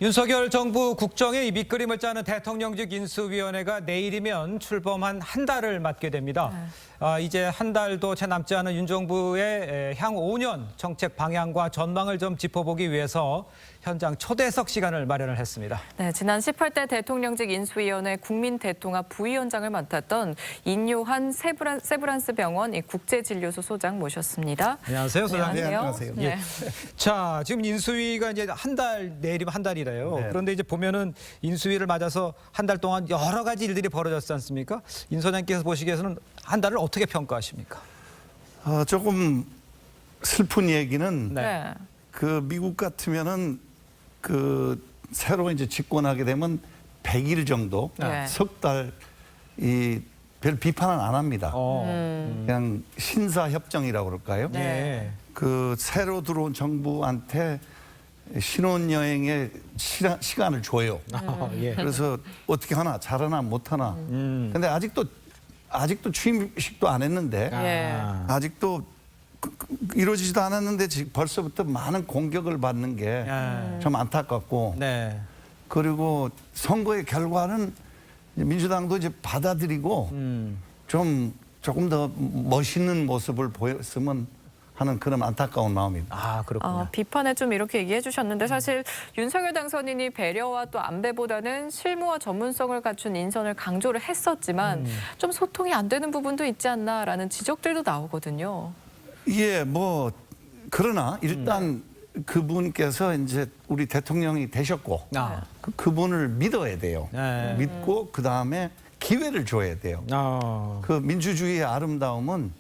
윤석열 정부 국정의 밑그림을 짜는 대통령직 인수위원회가 내일이면 출범한 한 달을 맞게 됩니다. 이제 한 달도 채 남지 않은 윤 정부의 향후 5년 정책 방향과 전망을 좀 짚어보기 위해서 현장 초대석 시간을 마련을 했습니다. 네, 지난 18대 대통령직 인수위원회 국민대통합 부위원장을 맡았던 인요한 세브란스 병원 국제진료소 소장 모셨습니다. 안녕하세요, 소장님. 네, 안녕하세요. 네. 자, 지금 인수위가 이제 내일이면 한 달이래요. 네. 그런데 이제 보면은 인수위를 맞아서 한 달 동안 여러 가지 일들이 벌어졌지 않습니까? 인 소장님께서 보시기에는 한 달을 어떻게 평가하십니까? 조금 슬픈 얘기는 네. 그 미국 같으면은 그 새로 이제 집권하게 되면 100일 정도, 네. 석 달 이 별 비판은 안 합니다. 그냥 신사 협정이라고 그럴까요? 네. 그 새로 들어온 정부한테 신혼여행의 시간을 줘요. 예. 그래서 어떻게 하나 잘하나 못하나. 근데 아직도 취임식도 안 했는데 예. 아직도 이루어지지도 않았는데 지금 벌써부터 많은 공격을 받는 게 좀 안타깝고, 네. 그리고 선거의 결과는 민주당도 이제 받아들이고 조금 더 멋있는 모습을 보였으면 하는 그런 안타까운 마음입니다. 그렇군요. 비판에 좀 이렇게 얘기해 주셨는데 사실 윤석열 당선인이 배려와 또 안배보다는 실무와 전문성을 갖춘 인선을 강조를 했었지만 좀 소통이 안 되는 부분도 있지 않나라는 지적들도 나오거든요. 예, 뭐 그러나 일단 그분께서 이제 우리 대통령이 되셨고 그분을 믿어야 돼요. 네. 믿고 그 다음에 기회를 줘야 돼요. 그 민주주의의 아름다움은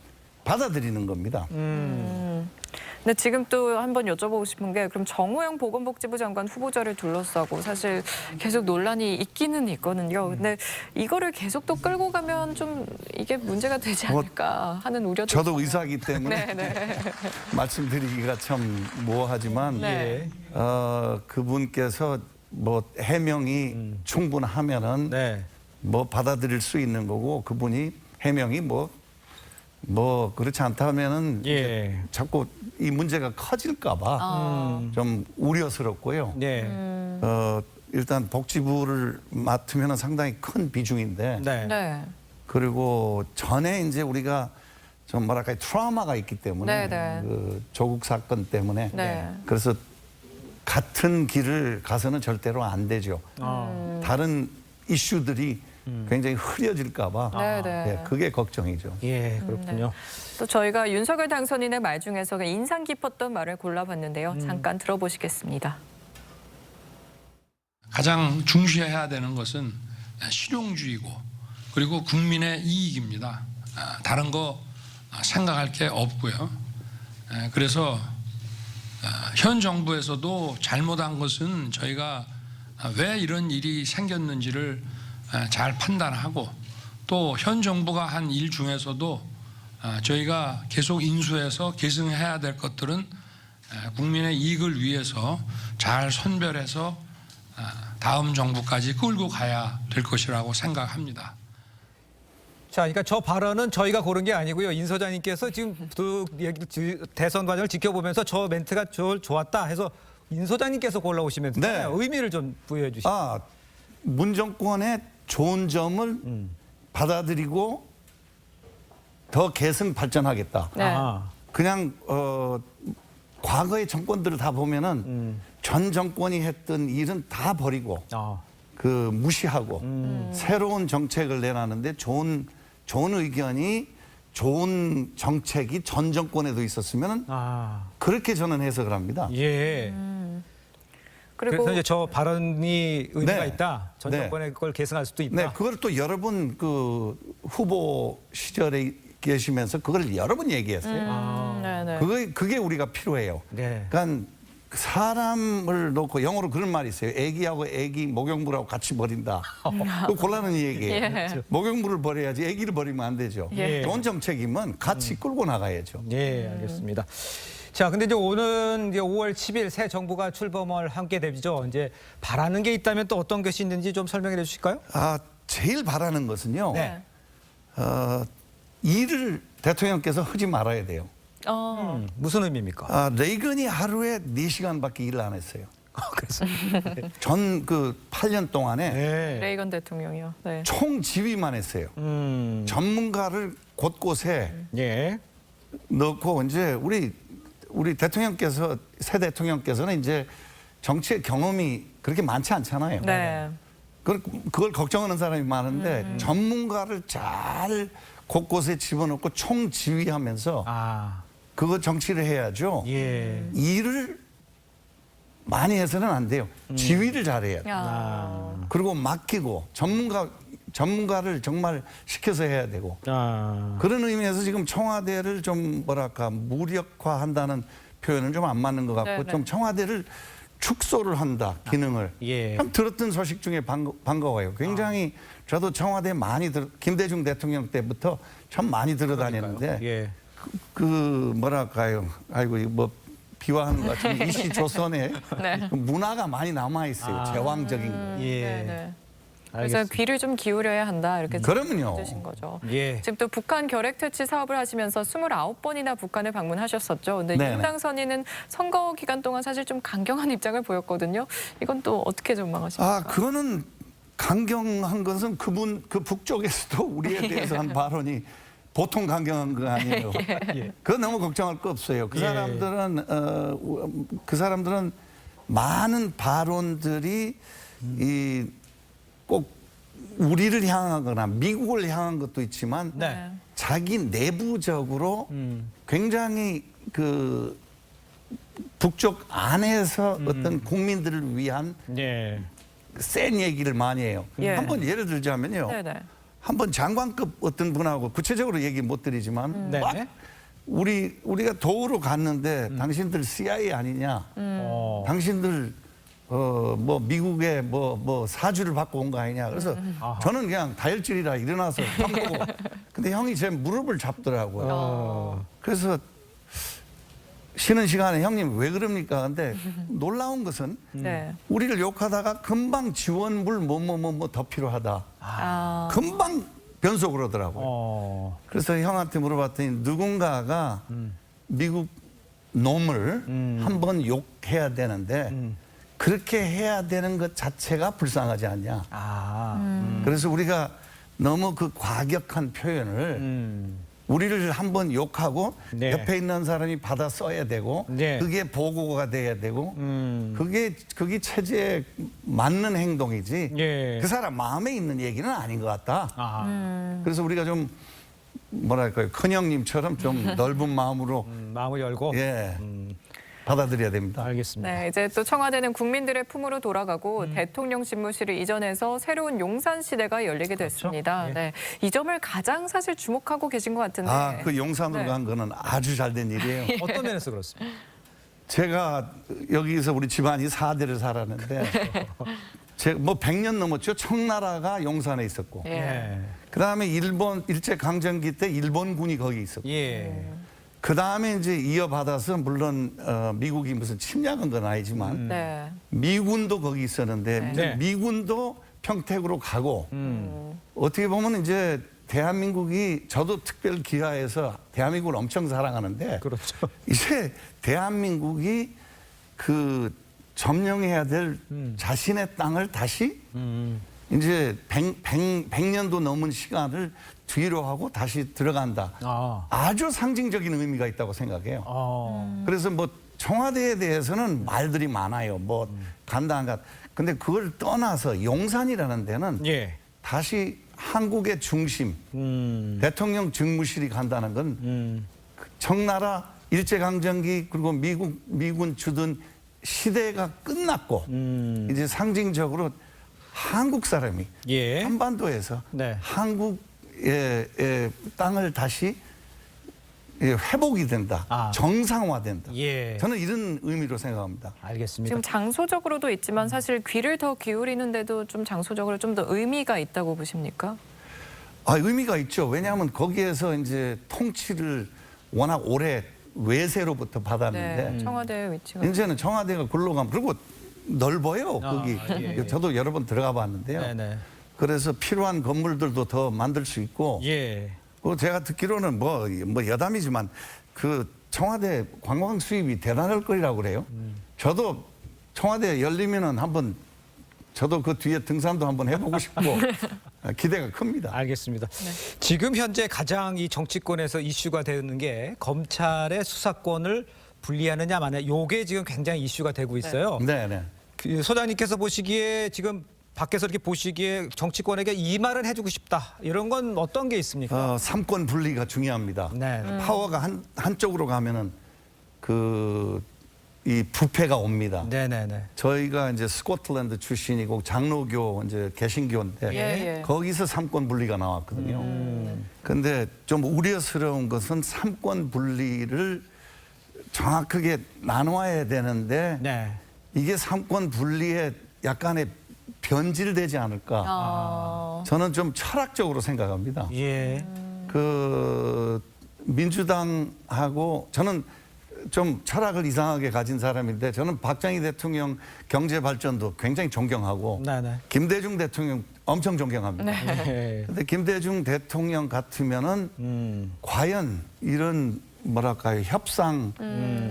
받아들이는 겁니다. 근데 지금 또 한번 여쭤보고 싶은 게 그럼 정호영 보건복지부 장관 후보자를 둘러싸고 사실 계속 논란이 있기는 있거든요. 근데 이거를 계속 또 끌고 가면 좀 이게 문제가 되지 않을까 하는 우려도 저도 있어요. 의사이기 때문에 네. 말씀드리기가 참 모호하지만 네. 그분께서 뭐 해명이 충분하면은 네. 뭐 받아들일 수 있는 거고, 그분이 해명이 뭐 그렇지 않다면은 예. 자꾸 이 문제가 커질까봐 좀 우려스럽고요. 네. 일단 복지부를 맡으면 상당히 큰 비중인데, 네. 네. 그리고 전에 이제 우리가 좀 뭐랄까 트라우마가 있기 때문에 네. 그 조국 사건 때문에 네. 그래서 같은 길을 가서는 절대로 안 되죠. 다른 이슈들이 굉장히 흐려질까봐 네. 그게 걱정이죠. 예, 그렇군요. 또 저희가 윤석열 당선인의 말 중에서 인상 깊었던 말을 골라봤는데요. 잠깐 들어보시겠습니다. 가장 중시해야 되는 것은 실용주의고 그리고 국민의 이익입니다. 다른 거 생각할 게 없고요. 그래서 현 정부에서도 잘못한 것은 저희가 왜 이런 일이 생겼는지를 잘 판단하고, 또 현 정부가 한 일 중에서도 저희가 계속 인수해서 계승해야 될 것들은 국민의 이익을 위해서 잘 선별해서 다음 정부까지 끌고 가야 될 것이라고 생각합니다. 자, 그러니까 저 발언은 저희가 고른 게 아니고요. 인 소장님께서 지금 대선 과정을 지켜보면서 저 멘트가 좋았다 해서 인 소장님께서 골라오시면서 네. 의미를 좀 부여해 주시죠. 문 정권의 좋은 점을 받아들이고 더 계승 발전하겠다. 네. 그냥 과거의 정권들을 다 보면은 전 정권이 했던 일은 다 버리고 그 무시하고 새로운 정책을 내놨는데 좋은 의견이, 좋은 정책이 전 정권에도 있었으면 그렇게 저는 해석을 합니다. 예. 그리고 그래서 이제 저 발언이 의미가 네. 있다. 전 네. 정권에 그걸 계승할 수도 있다. 네, 그걸 또 여러 번 그 후보 시절에 계시면서 그걸 여러 번 얘기했어요. 네네. 그게 우리가 필요해요. 네. 그러니까 사람을 놓고, 영어로 그런 말이 있어요. 애기하고 애기 목욕물하고 같이 버린다. 그 곤란한 얘기예요. 예. 목욕물을 버려야지 애기를 버리면 안 되죠. 예. 좋은 정책이면 같이 끌고 나가야죠. 예, 알겠습니다. 자, 근데 이제 오는 이제 5월 10일 새 정부가 출범을 함께 되죠. 이제 바라는 게 있다면 또 어떤 것이 있는지 좀 설명해 주실까요? 제일 바라는 것은요. 네. 일을 대통령께서 하지 말아야 돼요. 무슨 의미입니까? 레이건이 하루에 4시간밖에 일을 안 했어요. 그래서 전 그 8년 동안에 네. 레이건 대통령이요. 네. 총 지휘만 했어요. 전문가를 곳곳에 예. 넣고 이제 우리 대통령께서 새 대통령께서는 이제 정치의 경험이 그렇게 많지 않잖아요. 네. 그걸 걱정하는 사람이 많은데 전문가를 잘 곳곳에 집어넣고 총 지휘하면서 아, 그거 정치를 해야죠. 예. 일을 많이 해서는 안 돼요. 지휘를 잘해야 돼요. 야. 그리고 맡기고 전문가를 정말 시켜서 해야 되고 아, 그런 의미에서 지금 청와대를 좀 뭐랄까 무력화한다는 표현은 좀 안 맞는 것 같고 네네. 좀 청와대를 축소를 한다 기능을 예. 참 들었던 소식 중에 반가워요. 굉장히 저도 청와대 많이 김대중 대통령 때부터 참 많이 들어다녔는데 예. 그 뭐랄까요? 아이고 이거 뭐 비화하는 것 같지만 이시 조선에 네. 그 문화가 많이 남아 있어요. 아. 제왕적인 거. 예. 네네. 그래서 알겠습니다. 귀를 좀 기울여야 한다 이렇게 그러면요. 뜻인 거죠. 예. 지금 또 북한 결핵 퇴치 사업을 하시면서 29번이나 북한을 방문하셨었죠. 근데 네네. 윤당 선의는 선거 기간 동안 사실 좀 강경한 입장을 보였거든요. 이건 또 어떻게 전망하십니까? 아, 그거는 강경한 것은 그 북쪽에서도 우리에 대해서 한 발언이 보통 강경한 거 아니에요. 예. 그거 너무 걱정할 거 없어요. 그 예. 사람들은 많은 발언들이 꼭 우리를 향하거나 미국을 향한 것도 있지만 네. 자기 내부적으로 굉장히 그 북쪽 안에서 어떤 국민들을 위한 예. 센 얘기를 많이 해요. 예. 한번 예를 들자면요. 네네. 한번 장관급 어떤 분하고 구체적으로 얘기 못 드리지만 네. 막 우리가 도우러 갔는데 당신들 CIA 아니냐? 당신들 뭐 미국에 뭐 사주를 받고 온 거 아니냐? 그래서 저는 그냥 다혈질이라 일어나서 형 보고 근데 형이 제 무릎을 잡더라고요. 그래서 쉬는 시간에 형님 왜 그럽니까? 근데 놀라운 것은 네. 우리를 욕하다가 금방 지원물 뭐 더 필요하다. 아. 금방 변속 그러더라고요. 그래서 형한테 물어봤더니 누군가가 미국 놈을 한번 욕해야 되는데 그렇게 해야 되는 것 자체가 불쌍하지 않냐. 아. 그래서 우리가 너무 그 과격한 표현을 우리를 한번 욕하고 네. 옆에 있는 사람이 받아 써야 되고 네. 그게 보고가 돼야 되고 그게 체제에 맞는 행동이지 예. 그 사람 마음에 있는 얘기는 아닌 것 같다. 아. 그래서 우리가 좀 뭐랄까요 큰형님처럼 좀 넓은 마음으로 마음을 열고. 예 받아들여야 됩니다. 알겠습니다. 네, 이제 또 청와대는 국민들의 품으로 돌아가고 대통령 집무실을 이전해서 새로운 용산 시대가 열리게 됐습니다. 예. 네, 이 점을 가장 사실 주목하고 계신 것 같은데. 아, 그 용산으로 네. 간 거는 아주 잘 된 일이에요. 어떤 면에서 그렇습니까? 제가 여기서 우리 집안이 4대를 살았는데 제가 뭐 100년 넘었죠. 청나라가 용산에 있었고 예. 예. 그다음에 일제 강점기 때 일본군이 거기 있었고 예. 그다음에 이제 이어받아서 물론 미국이 무슨 침략한 건 아니지만 네. 미군도 거기 있었는데 네. 미군도 평택으로 가고 어떻게 보면 이제 대한민국이 저도 특별 기하에서 대한민국을 엄청 사랑하는데 그렇죠. 이제 대한민국이 그 점령해야 될 자신의 땅을 다시 이제 100년도 넘은 시간을 뒤로 하고 다시 들어간다. 아. 아주 상징적인 의미가 있다고 생각해요. 그래서 뭐 청와대에 대해서는 말들이 많아요. 뭐 간다 안 간다. 근데 그걸 떠나서 용산이라는 데는 예. 다시 한국의 중심, 대통령 직무실이 간다는 건 청나라 일제강점기 그리고 미군 주둔 시대가 끝났고 이제 상징적으로 한국 사람이 예. 한반도에서 네. 한국의 땅을 다시 회복이 된다. 아. 정상화된다. 예. 저는 이런 의미로 생각합니다. 알겠습니다. 지금 장소적으로도 있지만 사실 귀를 더 기울이는데도 좀 장소적으로 좀 더 의미가 있다고 보십니까? 아, 의미가 있죠. 왜냐하면 거기에서 이제 통치를 워낙 오래 외세로부터 받았는데 네, 청와대 위치가. 이제는 청와대가 굴러 가면 그리고 넓어요. 거기. 예. 저도 여러 번 들어가 봤는데요. 네네. 그래서 필요한 건물들도 더 만들 수 있고 예. 제가 듣기로는 뭐 여담이지만 그 청와대 관광 수입이 대단할 거라고 그래요. 저도 청와대 열리면은 한번 저도 그 뒤에 등산도 한번 해보고 싶고 기대가 큽니다. 알겠습니다. 지금 현재 가장 이 정치권에서 이슈가 되는 게 검찰의 수사권을 분리하느냐 마느냐. 요게 지금 굉장히 이슈가 되고 있어요. 네. 그 소장님께서 보시기에 지금 밖에서 이렇게 보시기에 정치권에게 이 말은 해주고 싶다. 이런 건 어떤 게 있습니까? 삼권 분리가 중요합니다. 네. 파워가 한쪽으로 가면은 이 부패가 옵니다. 네네네. 저희가 이제 스코틀랜드 출신이고 장로교 이제 개신교인데 예. 거기서 삼권 분리가 나왔거든요. 근데 좀 우려스러운 것은 삼권 분리를 정확하게 나눠야 되는데 네. 이게 삼권 분리에 약간의 변질되지 않을까. 저는 좀 철학적으로 생각합니다. 예. 그 민주당하고 저는 좀 철학을 이상하게 가진 사람인데 저는 박정희 대통령 경제 발전도 굉장히 존경하고 네네. 김대중 대통령 엄청 존경합니다. 네. 근데 김대중 대통령 같으면은 과연 이런 뭐랄까요 협상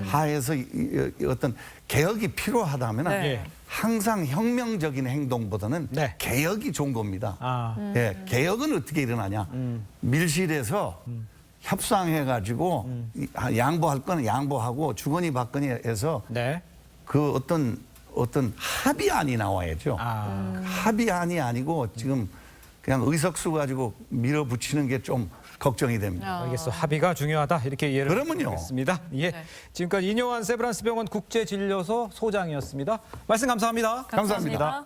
하에서 이 어떤 개혁이 필요하다면 네. 항상 혁명적인 행동보다는 네. 개혁이 좋은 겁니다. 아. 예, 개혁은 어떻게 일어나냐? 밀실에서 협상해가지고 양보할 거는 양보하고 주거니 받거니 해서 네. 그 어떤 합의안이 나와야죠. 아. 합의안이 아니고 지금 그냥 의석수 가지고 밀어붙이는 게 좀 걱정이 됩니다. 알겠어. 합의가 중요하다. 이렇게 이해를 그러면요. 하겠습니다. 예. 네. 지금까지 이뇨한 세브란스 병원 국제진료소 소장이었습니다. 말씀 감사합니다. 감사합니다.